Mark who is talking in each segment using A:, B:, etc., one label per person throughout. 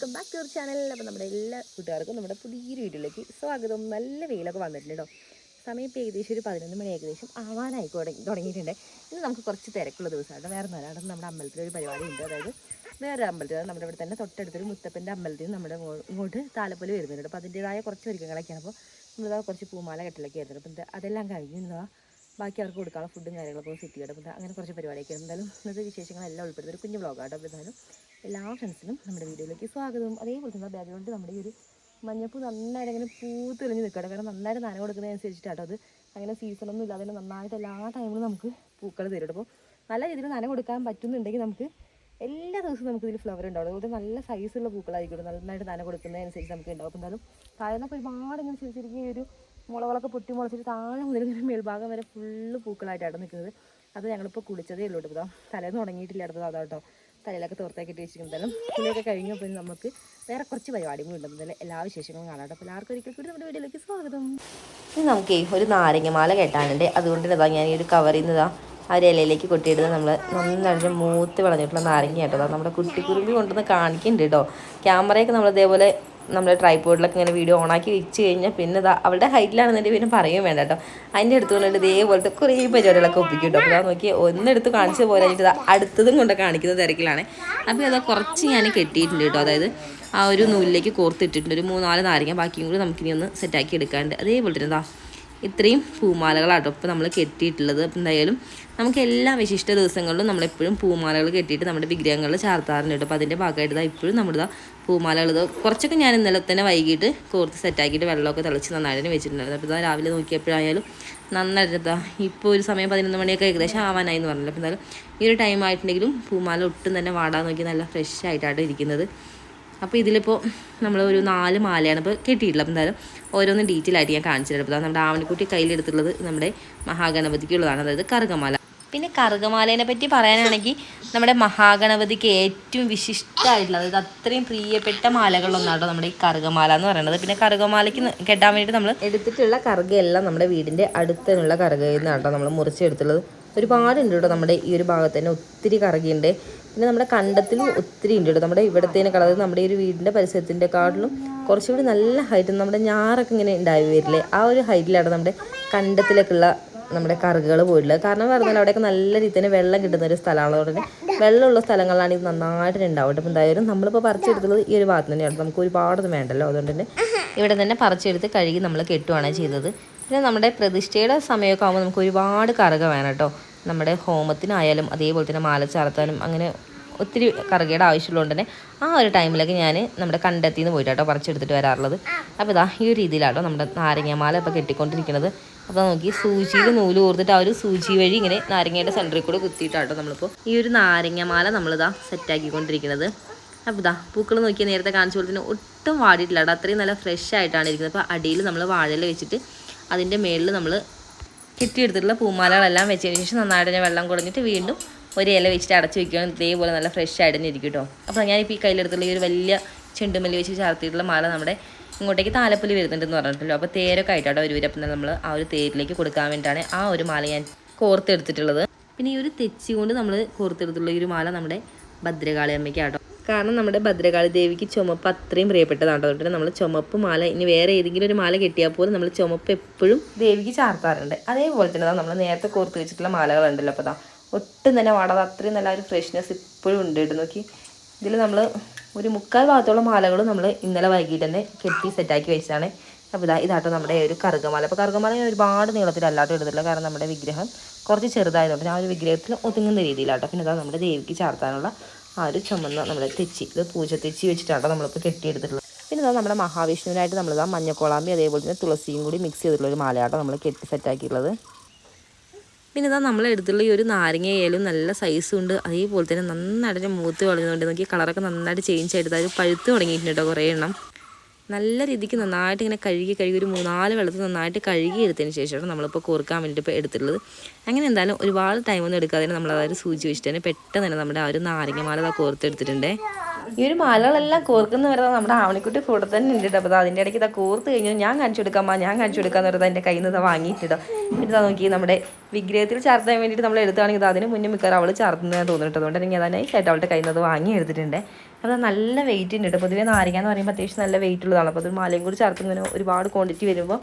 A: Welcome back to our channel. അപ്പോൾ നമ്മുടെ എല്ലാ കൂട്ടുകാർക്കും നമ്മുടെ പുതിയൊരു വീഡിയോയിലേക്ക് സ്വാഗതം. നല്ല വെയിലൊക്കെ വന്നിട്ടുണ്ട് കേട്ടോ. സമയം ഇപ്പോൾ ഏകദേശം ഒരു 11 മണി ഏകദേശം ആവാനായി തുടങ്ങിയിട്ടുണ്ട്. ഇന്ന് നമുക്ക് കുറച്ച് തിരക്കുള്ള ദിവസമാണ്. വേറെ ഒന്നല്ല, നമ്മുടെ അമ്പലത്തിൽ ഒരു പരിപാടി ഉണ്ട്. അതായത് വേറെ അമ്പലത്തിൽ നമ്മുടെ ഇവിടെ തന്നെ തൊട്ടടുത്തൊരു മുത്തപ്പൻ്റെ അമ്പലത്തിൽ നമ്മുടെ ഇങ്ങോട്ട് താലപ്പൊലി വരുന്നുണ്ട്. അപ്പോൾ അതിൻ്റേതായ കുറച്ച് ഒരുക്കങ്ങളൊക്കെയാണ്. അപ്പോൾ നമ്മളിതാ കുറച്ച് പൂമാല കെട്ടലൊക്കെ ആയിരുന്നു. അപ്പോൾ അതെല്ലാം കഴിഞ്ഞ് ബാക്കി അവർക്ക് കൊടുക്കാനുള്ള ഫുഡും കാര്യങ്ങളൊക്കെ സെറ്റ് ചെയ്യണം. അപ്പോൾ അങ്ങനെ കുറച്ച് പരിപാടിയൊക്കെ എന്തായാലും ഇന്നത്തെ വിശേഷങ്ങളെല്ലാം ഉൾപ്പെടുന്ന ഒരു കുഞ്ഞു വ്ളോഗാണ്. അപ്പോൾ എന്തായാലും എല്ലാ ഫ്രണ്ട്സിനും നമ്മുടെ വീഡിയോയിലേക്ക് സ്വാഗതം. അതേപോലെ തന്നെ ബാക്ക്ഗ്രൗണ്ട് നമ്മുടെ ഈ ഒരു മഞ്ഞപ്പൂ നന്നായിട്ട് അങ്ങനെ പൂത്തെളിഞ്ഞ് നിൽക്കട്ടെ. കാരണം നന്നായിട്ട് നന കൊടുക്കുന്നതനുസരിച്ചിട്ടാട്ടോ. അത് അങ്ങനെ സീസണൊന്നും ഇല്ലാതെ നന്നായിട്ട് എല്ലാ ടൈമിലും നമുക്ക് പൂക്കൾ തരും. അപ്പോൾ നല്ല രീതിയിൽ നന കൊടുക്കാൻ പറ്റുന്നുണ്ടെങ്കിൽ നമുക്ക് എല്ലാ ദിവസവും നമുക്ക് ഇതിൽ ഫ്ലവർ ഉണ്ടാവും. അതുപോലെ നല്ല സൈസുള്ള പൂക്കളായിരിക്കും. നന്നായിട്ട് നന കൊടുക്കുന്നതനുസരിച്ച് നമുക്ക് ഉണ്ടാവും. അപ്പോൾ എന്തായാലും താഴെന്നൊക്കെ ഒരുപാട് ഇങ്ങനെ ശരിക്കും ഈ ഒരു മുളകളൊക്കെ പൊട്ടി മുളച്ചിട്ട് താഴെ മുതൽ ഇങ്ങനെ മേൽഭാഗം വരെ ഫുള്ള് പൂക്കളായിട്ടാണ് നിൽക്കുന്നത്. അത് ഞങ്ങളിപ്പോൾ കുളിച്ചതേ ഉള്ളൂ കേട്ടോ. തലേന്ന് തുടങ്ങിയിട്ടില്ല. അടുത്തത് അതാട്ടോ തലയിലൊക്കെ തോർത്താക്കിയിട്ട് വെച്ചിട്ടുണ്ടാലും പുളിയൊക്കെ കഴിഞ്ഞപ്പോൾ നമുക്ക് വേറെ കുറച്ച് പരിപാടികളും ഉണ്ടെന്നല്ലേ എല്ലാ വിശേഷങ്ങളും കാണാം. അപ്പോൾ എല്ലാവർക്കും ഒരിക്കൽ കൂടി നമ്മുടെ വീഡിയോയിലേക്ക് സ്വാഗതം. ഇനി നമുക്ക് ഒരു നാരങ്ങമാല കെട്ടാനുണ്ട്. അതുകൊണ്ട് ഇതാ ഞാൻ ഈ ഒരു കവറിൽ നിന്ന് ആ ഒരു ഇലയിലേക്ക് കൊട്ടിയിടുന്നത് നമ്മൾ നന്നായിട്ട് മൂത്ത് വിളഞ്ഞിട്ടുള്ള നാരങ്ങ കേട്ടോ. നമ്മുടെ കുട്ടിക്കുരുമ്പി കൊണ്ടുവന്ന് കാണിക്കുന്നുണ്ട് കേട്ടോ. ക്യാമറയൊക്കെ നമ്മൾ ഇതേപോലെ നമ്മുടെ ട്രൈപോഡിലൊക്കെ ഇങ്ങനെ വീഡിയോ ഓണാക്കി വെച്ച് കഴിഞ്ഞാൽ പിന്നെ ഇതാ അവളുടെ ഹൈറ്റിലാണെന്നുണ്ടെങ്കിൽ പിന്നെ പറയുകയും വേണ്ട കേട്ടോ. അതിൻ്റെ അടുത്ത് കൊണ്ടിട്ട് ഇതേപോലത്തെ കുറേ പരിപാടികളൊക്കെ ഒപ്പിക്കും കേട്ടോ. അപ്പോൾ അതാ നോക്കി ഒന്നെടുത്ത് കാണിച്ച് പോലെ കഴിഞ്ഞിട്ട് അടുത്തതും കൊണ്ട് കാണിക്കുന്ന തിരക്കിലാണ്. അപ്പോൾ അതാ കുറച്ച് ഞാൻ കെട്ടിയിട്ടുണ്ട് കേട്ടോ. അതായത് ആ ഒരു നൂലിലേക്ക് കോർത്തിട്ടിട്ടുണ്ട്. ഒരു 3-4 നാരങ്ങ ബാക്കിയും കൂടി നമുക്കിനി ഒന്ന് സെറ്റാക്കി എടുക്കാണ്ട്. അതേപോലെ തന്നെ എന്താ ഇത്രയും പൂമാലകളാട്ടോ ഇപ്പോൾ നമ്മൾ കെട്ടിയിട്ടുള്ളത്. അപ്പം എന്തായാലും നമുക്ക് എല്ലാ വിശിഷ്ട ദിവസങ്ങളിലും നമ്മളെപ്പോഴും പൂമാലകൾ കെട്ടിയിട്ട് നമ്മുടെ വിഗ്രഹങ്ങളിൽ ചാർത്താറുണ്ട് കേട്ടോ. അപ്പോൾ അതിൻ്റെ ഭാഗമായിട്ട് ഇപ്പോഴും നമ്മുടെ പൂമാലകൾ കുറച്ചൊക്കെ ഞാൻ ഇന്നലെ തന്നെ വൈകിട്ട് കോർത്ത് സെറ്റാക്കിയിട്ട് വെള്ളമൊക്കെ തിളച്ച് നന്നായിട്ട് വെച്ചിട്ടുണ്ടായിരുന്നു. അപ്പോൾ ഇതാ രാവിലെ നോക്കിയപ്പോഴായാലും നന്നായിട്ട് ഇപ്പോൾ ഒരു സമയം 11 മണിയൊക്കെ ഏകദേശം ആവാനായി എന്ന് പറഞ്ഞല്ലോ. അപ്പോൾ എന്തായാലും ഈ ഒരു ടൈം ആയിട്ടുണ്ടെങ്കിലും പൂമാല ഒട്ടും തന്നെ വാടാൻ നോക്കി നല്ല ഫ്രഷ് ആയിട്ടാണ് ഇരിക്കുന്നത്. അപ്പോൾ ഇതിലിപ്പോൾ നമ്മൾ ഒരു 4 മാലയാണ് ഇപ്പോൾ കെട്ടിയിട്ടുള്ളത്. അപ്പോൾ എന്തായാലും ഓരോന്നും ഡീറ്റെയിൽ ആയിട്ട് ഞാൻ കാണിച്ചിട്ടുണ്ട്. അപ്പോൾ നമ്മുടെ ആവണിക്കുട്ടി കയ്യിലെടുത്തുള്ളത് നമ്മുടെ മഹാഗണപതിക്കുള്ളതാണ്, അതായത് കറുകമാല. പിന്നെ കറുകമാലേനെ പറ്റി പറയാനാണെങ്കിൽ നമ്മുടെ മഹാഗണപതിക്ക് ഏറ്റവും വിശിഷ്ടമായിട്ടുള്ളത്, അതായത് അത്രയും പ്രിയപ്പെട്ട മാലകളൊന്നാട്ടോ നമ്മുടെ ഈ കറുകമാല എന്ന് പറയുന്നത്. പിന്നെ കറുകമാലയ്ക്ക് കെട്ടാൻ വേണ്ടിയിട്ട് നമ്മൾ എടുത്തിട്ടുള്ള കറുകയെല്ലാം നമ്മുടെ വീടിൻ്റെ അടുത്തുള്ള കറുകയിൽ നിന്നാട്ടോ നമ്മൾ മുറിച്ചെടുത്തുള്ളത്. ഒരുപാടുണ്ട് കേട്ടോ. നമ്മുടെ ഈ ഒരു ഭാഗത്ത് തന്നെ ഒത്തിരി കറുകയുണ്ട്. പിന്നെ നമ്മുടെ കണ്ടത്തിലും ഒത്തിരി ഉണ്ട് കേട്ടോ. നമ്മുടെ ഇവിടത്തേനെ കളർ നമ്മുടെ ഈ ഒരു വീടിൻ്റെ പരിസരത്തിൻ്റെ കാട്ടിലും കുറച്ചുകൂടി നല്ല ഹൈറ്റ്, നമ്മുടെ ഞാറൊക്കെ ഇങ്ങനെ ഉണ്ടായി വരില്ലേ, ആ ഒരു ഹൈറ്റിലാണ് നമ്മുടെ കണ്ടത്തിലേക്കുള്ള നമ്മുടെ കറുകുകൾ പോയിട്ടുള്ളത്. കാരണം പറഞ്ഞാൽ അവിടെയൊക്കെ നല്ല രീതിയിൽ തന്നെ വെള്ളം കിട്ടുന്ന ഒരു സ്ഥലമാണ്. അതുകൊണ്ട് തന്നെ വെള്ളമുള്ള സ്ഥലങ്ങളിലാണ് ഇത് നന്നായിട്ട് ഉണ്ടാവും. അപ്പോൾ എന്തായാലും നമ്മളിപ്പോൾ പറിച്ചെടുത്തുള്ളത് ഈ ഒരു ഭാഗത്ത് തന്നെയാണ്. നമുക്ക് ഒരുപാടൊന്നും വേണ്ടല്ലോ. അതുകൊണ്ട് തന്നെ ഇവിടെ തന്നെ പറിച്ചെടുത്ത് കഴുകി നമ്മൾ കെട്ടുകയാണ് ചെയ്തത്. പിന്നെ നമ്മുടെ പ്രതിഷ്ഠയുടെ സമയമൊക്കെ ആകുമ്പോൾ നമുക്ക് ഒരുപാട് കറുക വേണം കേട്ടോ. നമ്മുടെ ഹോമത്തിനായാലും അതേപോലെ തന്നെ മാല ചാർത്താനും അങ്ങനെ ഒത്തിരി കറുകയുടെ ആവശ്യമുള്ളതുകൊണ്ട് തന്നെ ആ ഒരു ടൈമിലൊക്കെ ഞാൻ നമ്മുടെ കണ്ടെത്തി നിന്ന് പോയിട്ടാട്ടോ പറിച്ചെടുത്തിട്ട് വരാറുള്ളത്. അപ്പോൾ ഇതാ ഈ ഒരു രീതിയിലാട്ടോ നമ്മുടെ നാരങ്ങമാല ഇപ്പോൾ കെട്ടിക്കൊണ്ടിരിക്കുന്നത്. അപ്പോൾ നോക്കി സൂചിയിൽ നൂല് കോർത്തിട്ട് ആ ഒരു സൂചി വഴി ഇങ്ങനെ നാരങ്ങയുടെ സെൻറ്ററിൽ കൂടെ കുത്തിയിട്ടാട്ടോ നമ്മളിപ്പോൾ ഈ ഒരു നാരങ്ങമാല നമ്മളിതാ സെറ്റാക്കിക്കൊണ്ടിരിക്കുന്നത്. അപ്പോൾ ഇതാ പൂക്കൾ നോക്കിയാൽ നേരത്തെ കാണിച്ച പോലെ തന്നെ ഒട്ടും വാടിയിട്ടില്ല കേട്ടോ. അത്രയും നല്ല ഫ്രഷ് ആയിട്ടാണ് ഇരിക്കുന്നത്. അപ്പോൾ അടിയിൽ നമ്മൾ വാഴയില വെച്ചിട്ട് അതിൻ്റെ മേളിൽ നമ്മൾ കെട്ടിയെടുത്തിട്ടുള്ള പൂമാലകളെല്ലാം വെച്ചതിന് ശേഷം നന്നായിട്ട് തന്നെ വെള്ളം കുടഞ്ഞിട്ട് വീണ്ടും ഒരു ഇല വെച്ചിട്ട് അടച്ച് വയ്ക്കുകയാണ്. ഇതേപോലെ നല്ല ഫ്രഷ് ആയിട്ട് തന്നെ ഇരിക്കും കേട്ടോ. അപ്പോൾ ഞാനിപ്പോൾ ഈ കയ്യിലെടുത്തുള്ള ഈ ഒരു വലിയ ചെണ്ടുമല്ലി വെച്ച് ചാർത്തിയിട്ടുള്ള മാല നമ്മുടെ ഇങ്ങോട്ടേക്ക് താലപ്പൊലി വരുന്നുണ്ടെന്ന് പറഞ്ഞിട്ടല്ലോ. അപ്പോൾ തേരൊക്കെ ആയിട്ടാട്ടോ ഒരു അപ്പം നമ്മൾ ആ ഒരു തേരിലേക്ക് കൊടുക്കാൻ വേണ്ടിയിട്ടാണ് ആ ഒരു മാല ഞാൻ കോർത്തെടുത്തിട്ടുള്ളത്. പിന്നെ ഈ ഒരു തെച്ചി കൊണ്ട് നമ്മൾ കോർത്തെടുത്തുള്ള ഈ ഒരു മാല നമ്മുടെ ഭദ്രകാളി അമ്മയ്ക്കാട്ടോ. കാരണം നമ്മുടെ ഭദ്രകാളി ദേവിക്ക് ചുമപ്പ് അത്രയും പ്രിയപ്പെട്ടതാണ്. അതുകൊണ്ട് നമ്മൾ ചുമപ്പ് മാല ഇനി വേറെ ഏതെങ്കിലും ഒരു മാല കെട്ടിയാൽ പോലും നമ്മൾ ചുമപ്പ് എപ്പോഴും ദേവിക്ക് ചാർത്താറുണ്ട്. അതേപോലെ തന്നെ നമ്മൾ നേരത്തെ കോർത്ത് വെച്ചിട്ടുള്ള മാലകളുണ്ടല്ലോ. അപ്പോൾ ഒട്ടും തന്നെ വാടാതെ അത്രയും നല്ല ഒരു ഫ്രഷ്നെസ് ഇപ്പോഴും ഉണ്ട് കേട്ടോ. നോക്കി ഇതിൽ നമ്മൾ ഒരു 3/4 ഭാഗത്തോളം മാലകളും നമ്മൾ ഇന്നലെ വൈകിട്ട് തന്നെ കെട്ടി സെറ്റാക്കി വെച്ചതാണ്. അപ്പോൾ ഇതാട്ടോ നമ്മുടെ ഒരു കറുകമാല. അപ്പോൾ കറുകമാല ഞാൻ ഒരുപാട് നീളത്തിലല്ലാട്ടോ എടുത്തിട്ടില്ല. കാരണം നമ്മുടെ വിഗ്രഹം കുറച്ച് ചെറുതായതുകൊണ്ട് ആ ഒരു വിഗ്രഹത്തിൽ ഒതുങ്ങുന്ന രീതിയിലാട്ടോ. പിന്നെ ഇതാ നമ്മുടെ ദേവിക്ക് ചാർത്താനുള്ള ആ ഒരു ചുമന്ന നമ്മുടെ തെച്ചി, ഇത് പൂജ തെച്ചി വെച്ചിട്ടാട്ടോ നമ്മളിപ്പോൾ കെട്ടിയെടുത്തിട്ടുള്ളത്. പിന്നെ ഇതാ നമ്മുടെ മഹാവിഷ്ണുവിനായിട്ട് നമ്മളിതാ മഞ്ഞക്കോളാമ്പി അതേപോലെ തന്നെ തുളസിയും കൂടി മിക്സ് ചെയ്തിട്ടുള്ള ഒരു മാലയാട്ടോ നമ്മൾ കെട്ടി സെറ്റാക്കിയിട്ടുള്ളത്. പിന്നെ ഇതാ നമ്മളെടുത്തുള്ള ഈ ഒരു നാരങ്ങയായാലും നല്ല സൈസും ഉണ്ട്. അതേപോലെ തന്നെ നന്നായിട്ട് മൂത്ത് വളഞ്ഞുകൊണ്ട് നോക്കി കളറൊക്കെ നന്നായിട്ട് ചേഞ്ച് ആയിട്ട് അത് പഴുത്ത് തുടങ്ങിയിട്ടുണ്ട് കേട്ടോ. കുറേ എണ്ണം നല്ല രീതിക്ക് നന്നായിട്ട് ഇങ്ങനെ കഴുകി ഒരു 3-4 വെള്ളത്തിൽ നന്നായിട്ട് കഴുകി എടുത്തതിന് ശേഷമാണ് നമ്മളിപ്പോൾ കോർക്കാൻ വേണ്ടിയിട്ട് ഇപ്പോൾ എടുത്തിട്ടുള്ളത്. അങ്ങനെ എന്തായാലും ഒരുപാട് ടൈമൊന്നും എടുക്കാതെ നമ്മൾ അതായത് സൂചി വെച്ചിട്ട് തന്നെ പെട്ടെന്ന് തന്നെ നമ്മുടെ ആ ഒരു നാരങ്ങമാല കോർത്തെടുത്തിട്ടുണ്ട്. ഈ ഒരു മാലകളെല്ലാം കോർക്കുന്ന വരുന്നത് നമ്മുടെ ആവണിക്കുട്ടി കൂടെ തന്നെ ഉണ്ട്. അപ്പോൾ അതിൻ്റെ ഇടയ്ക്ക് ഇതാ കോർത്ത് കഴിഞ്ഞാൽ ഞാൻ കാണിച്ചു കൊടുക്കാമെന്ന് പറയുന്നത് എൻ്റെ കയ്യിൽ നിന്ന് വാങ്ങിയിട്ടോ. പിന്നെ നോക്കി നമ്മുടെ വിഗ്രഹത്തിൽ ചാർത്താൻ വേണ്ടിയിട്ട് നമ്മൾ എടുത്താണെങ്കിൽ അതിന് മുന്നേ മിക്കവാറും അവൾ ചാർത്തുന്നതാണ് തോന്നിയിട്ട്. അതുകൊണ്ട് തന്നെ ഞാൻ നൈസായിട്ട് അവളുടെ കയ്യിൽ നിന്ന് വാങ്ങി എടുത്തിട്ടുണ്ട്. അത് നല്ല വെയിറ്റ് ഉണ്ട് കേട്ടോ. പൊതുവേ നാരങ്ങ എന്ന് പറയുമ്പോൾ അത്യാവശ്യം നല്ല വെയിറ്റ് ഉള്ളതാണ്. അപ്പോൾ അത് മാലയും കൂടി ചേർത്ത് ഇങ്ങനെ ഒരുപാട് ക്വാണ്ടിറ്റി വരുമ്പോൾ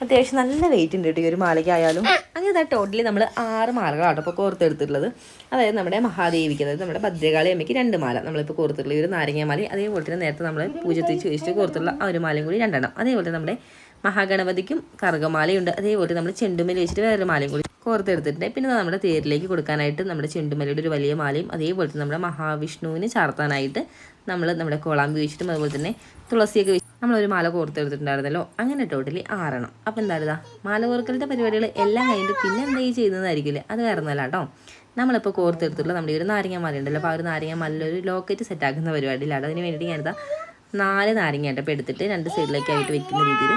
A: അത്യാവശ്യം നല്ല വെയിറ്റ് ഉണ്ട് കേട്ടോ ഈ ഒരു മാലയ്ക്കായാലും. അങ്ങനെ ടോട്ടലി നമ്മൾ 6 മാലകളാണ് ഇപ്പോൾ കോർത്തെടുത്തിട്ടുള്ളത്. അതായത് നമ്മുടെ മഹാദേവിക്ക്, അതായത് നമ്മുടെ ഭദ്രകാളി അമ്മയ്ക്ക് 2 മാല നമ്മളിപ്പോൾ കോർത്തിട്ടുള്ള ഈ ഒരു നാരങ്ങാമാല, അതേപോലെ തന്നെ നേരത്തെ നമ്മൾ പൂജത്തിച്ച് വെച്ചിട്ട് കോർത്തുള്ള ആ ഒരു മാലയും കൂടി 2 എണ്ണം. അതേപോലെ നമ്മുടെ മഹാഗണപതിക്കും കറുകമാലയുണ്ട്. അതേപോലെ നമ്മൾ ചെണ്ടുമല്ലി വെച്ചിട്ട് വേറൊരു മാലയും കൂടി കോർത്തെടുത്തിട്ടുണ്ട്. പിന്നെ നമ്മുടെ തേരിലേക്ക് കൊടുക്കാനായിട്ട് നമ്മുടെ ചെണ്ടുമല്ലിയുടെ ഒരു വലിയ മാലയും, അതേപോലെ തന്നെ നമ്മുടെ മഹാവിഷ്ണുവിന് ചാർത്താനായിട്ട് നമ്മുടെ കോളാമ്പി വെച്ചിട്ടും അതുപോലെ തന്നെ തുളസിയൊക്കെ വെച്ച് നമ്മളൊരു മാല കോർത്തെടുത്തിട്ടുണ്ടായിരുന്നല്ലോ. അങ്ങനെ ടോട്ടലി 6 എണ്ണം. അപ്പോൾ എന്തായാലും മാല കോർക്കലിൻ്റെ പരിപാടികൾ എല്ലാം കഴിഞ്ഞിട്ട് പിന്നെ എന്താ ഈ ചെയ്യുന്നതായിരിക്കില്ലേ, അത് വേറെ ഒന്നല്ല കേട്ടോ. നമ്മളിപ്പോൾ കോർത്തെടുത്തിട്ടുള്ള നമ്മുടെ ഒരു നാരങ്ങാമാല ഉണ്ടല്ലോ, അപ്പോൾ ആ ഒരു നാരങ്ങാമാലൊരു ലോക്കറ്റ് സെറ്റാക്കുന്ന പരിപാടിയിലാണ്. അതിന് വേണ്ടിയിട്ട് ഞാനിതാ 4 നാരങ്ങയായിട്ട് ഇപ്പോൾ എടുത്തിട്ട് 2 സൈഡിലേക്കായിട്ട് വെക്കുന്ന രീതിയിൽ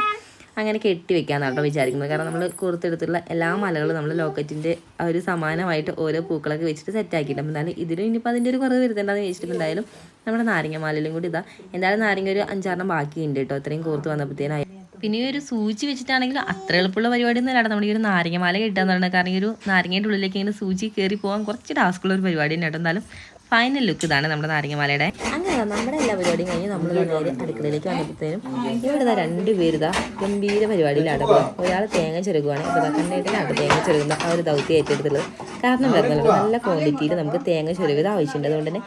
A: അങ്ങനെ കെട്ടി വെക്കാമെന്നാണ് കേട്ടോ വിചാരിക്കുന്നത്. കാരണം നമ്മൾ കോർത്തെടുത്തുള്ള എല്ലാ മലകളും നമ്മൾ ലോക്കറ്റിൻ്റെ ആ ഒരു സമാനമായിട്ട് ഓരോ പൂക്കളൊക്കെ വെച്ചിട്ട് സെറ്റാക്കിയിട്ടുണ്ട്. എന്നാലും ഇതിലും ഇനിയിപ്പോൾ അതിൻ്റെ ഒരു കുറവ് വരുത്തേണ്ടെന്ന് വെച്ചിട്ട് എന്തായാലും നമ്മുടെ നാരങ്ങമാലയിലും കൂടി എന്തായാലും നാരങ്ങ ഒരു 5-6 ബാക്കിയുണ്ട് കേട്ടോ, ഇത്രയും കോർത്ത് വന്നപ്പോഴത്തേനായി. പിന്നെ ഈ ഒരു സൂചി വെച്ചിട്ടാണെങ്കിൽ അത്ര എളുപ്പമുള്ള പരിപാടി ഒന്നും അല്ലാതെ നമ്മുടെ ഈ ഒരു നാരങ്ങമാല കിട്ടാന്ന് പറയുന്നത്. കാരണം ഈ ഒരു നാരങ്ങയുടെ ഉള്ളിലേക്ക് ഇങ്ങനെ സൂചി കയറി പോകാൻ കുറച്ച് ടാസ്ക്കുള്ള ഒരു പരിപാടി തന്നെ കേട്ടോ. എന്നാലും ഫൈനൽ ലുക്ക് ഇതാണ് നമ്മുടെ നാരങ്ങമാലയുടെ. അങ്ങനെ നമ്മുടെ എല്ലാ പരിപാടിയും കഴിഞ്ഞ് നമ്മൾ നേരെ അടുക്കളയിലേക്ക് വന്നപ്പോഴത്തേനും ഇവിടെ 2 പേര് ഗംഭീര പരിപാടിയിലാണ്. ഒരാൾ തേങ്ങ ചെറുകുവാണ്. ഇപ്പോൾ കണ്ണേട്ടിലാണ് തേങ്ങ ചെറുകുന്ന ആ ഒരു ദൗത്യം ഏറ്റെടുത്തുള്ളത്. കാരണം വരുന്നത് നല്ല ക്വാണ്ടിറ്റിയിൽ നമുക്ക് തേങ്ങ ചെറുകിയത് ആവശ്യമുണ്ട്. അതുകൊണ്ട് തന്നെ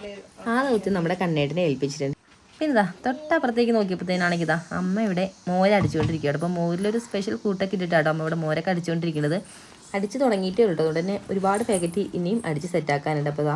A: ആ ദൗത്യം നമ്മുടെ കണ്ണേട്ടിനെ ഏൽപ്പിച്ചിട്ടുണ്ട്. പിന്നെ തൊട്ടപ്പുറത്തേക്ക് നോക്കിയപ്പോഴത്തേനാണെങ്കിൽ അമ്മ ഇവിടെ മോരടിച്ചുകൊണ്ടിരിക്കുകയാണ്. അപ്പോൾ മോരിലൊരു സ്പെഷ്യൽ കൂട്ടൊക്കെ ഇട്ടിട്ടാട്ടോ അമ്മ ഇവിടെ മോരൊക്കെ അടിച്ചുകൊണ്ടിരിക്കുന്നത്. അടിച്ച് തുടങ്ങിയിട്ടേ ഉള്ളൂ. അതുകൊണ്ട് തന്നെ ഒരുപാട് പാക്കറ്റ് ഇനിയും അടിച്ച് സെറ്റാക്കാനുണ്ട്. അപ്പോൾ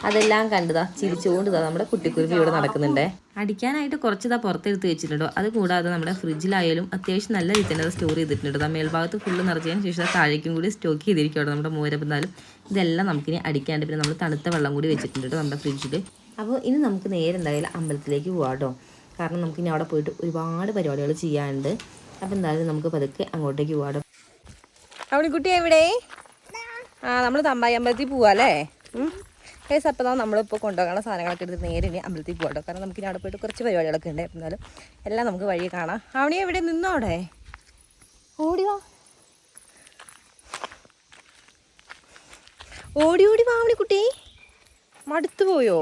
A: അതെല്ലാം കണ്ടതാ ചിരിച്ചുകൊണ്ട് നമ്മുടെ കുട്ടിക്കുരുവി ഇവിടെ നടക്കുന്നുണ്ട്. അടിക്കാനായിട്ട് കുറച്ച് പുറത്തെടുത്ത് വെച്ചിട്ടുണ്ടോ. അത് കൂടാതെ നമ്മുടെ ഫ്രിഡ്ജിലായാലും അത്യാവശ്യം നല്ല രീതിയിൽ തന്നെ സ്റ്റോർ ചെയ്തിട്ടുണ്ട്. മേൽഭാഗത്ത് ഫുള്ള് നിറച്ചതിന് ശേഷം താഴേക്കും കൂടി സ്റ്റോക്ക് ചെയ്തിരിക്കുകയാണ് നമ്മുടെ മോരപ്പെന്നാലും. ഇതെല്ലാം നമുക്കിനി അടിക്കാണ്ട്. പിന്നെ നമ്മൾ തണുത്ത വെള്ളം കൂടി വെച്ചിട്ടുണ്ട് നമ്മുടെ ഫ്രിഡ്ജിൽ. അപ്പോൾ ഇനി നമുക്ക് നേരെ എന്തായാലും അമ്പലത്തിലേക്ക് പോകാം കേട്ടോ. കാരണം നമുക്കിനി അവിടെ പോയിട്ട് ഒരുപാട് പരിപാടികൾ ചെയ്യാനുണ്ട്. അപ്പോൾ എന്തായാലും നമുക്ക് പതുക്കെ അങ്ങോട്ടേക്ക് പോകാം. അവിടെ കുട്ടി എവിടെ? നമ്മൾ തമ്പായി അമ്പലത്തിൽ പോവാ അല്ലേ? അപ്പോൾ നമ്മളിപ്പോൾ കൊണ്ടുപോകുന്ന സാധനങ്ങളൊക്കെ എടുത്ത് നേരെ ഇനി അമ്പലത്തിൽ പോകാം. കാരണം നമുക്കിനി അവിടെ പോയിട്ട് കുറച്ച് പരിപാടികളൊക്കെ ഉണ്ട്. എന്നാലും എല്ലാം നമുക്ക് വഴി കാണാം. അവിടെ എവിടെ നിന്നോ അവിടെ ഓടിവാ, ഓടി ഓടി വാ അവണി കുട്ടി. മടുത്തു പോയോ?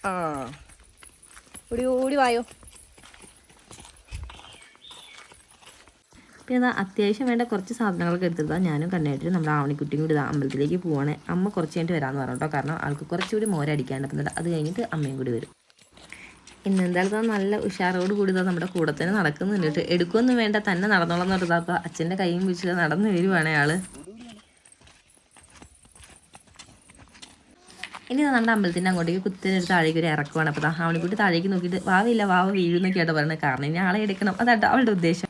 A: ആ ഓടി ഓടി വായോ. പിന്നെ അത്യാവശ്യം വേണ്ട കുറച്ച് സാധനങ്ങളൊക്കെ എടുത്തിട്ടാണ് ഞാനും കണ്ണായിട്ട് നമ്മുടെ ആവണിക്കുട്ടിയും കൂടി അമ്പലത്തിലേക്ക് പോവാണ്. അമ്മ കുറച്ച് കഴിഞ്ഞിട്ട് വരാമെന്ന് പറഞ്ഞു കേട്ടോ. കാരണം ആൾക്ക് കുറച്ചുകൂടി മോരടിക്കാണ്ട്. അപ്പം അത് കഴിഞ്ഞിട്ട് അമ്മയും കൂടി വരും. ഇന്നെന്തായാലും നല്ല ഉഷാറോട് കൂടി നമ്മുടെ കൂടെ തന്നെ നടക്കുന്നുണ്ട്. എടുക്കുമൊന്നും വേണ്ട, തന്നെ നടന്നോളാം എന്ന് പറഞ്ഞാൽ അപ്പോൾ അച്ഛൻ്റെ കൈയും പിടിച്ചിട്ട് നടന്നു വരുവാണേ ആള്. ഇനി നമ്മുടെ അമ്പലത്തിൻ്റെ അങ്ങോട്ടേക്ക് കുത്തിനൊരു താഴേക്ക് ഒരു ഇറക്കുവാണ്. അപ്പോൾ ആവണിക്കുട്ടി താഴേക്ക് നോക്കിയിട്ട് വാവില്ല വാവ വീഴുന്നൊക്കെ ആയിട്ട് പറയുന്നത്. കാരണം ഇനി ആളെ എടുക്കണം, അതാട്ടോ അവളുടെ ഉദ്ദേശം.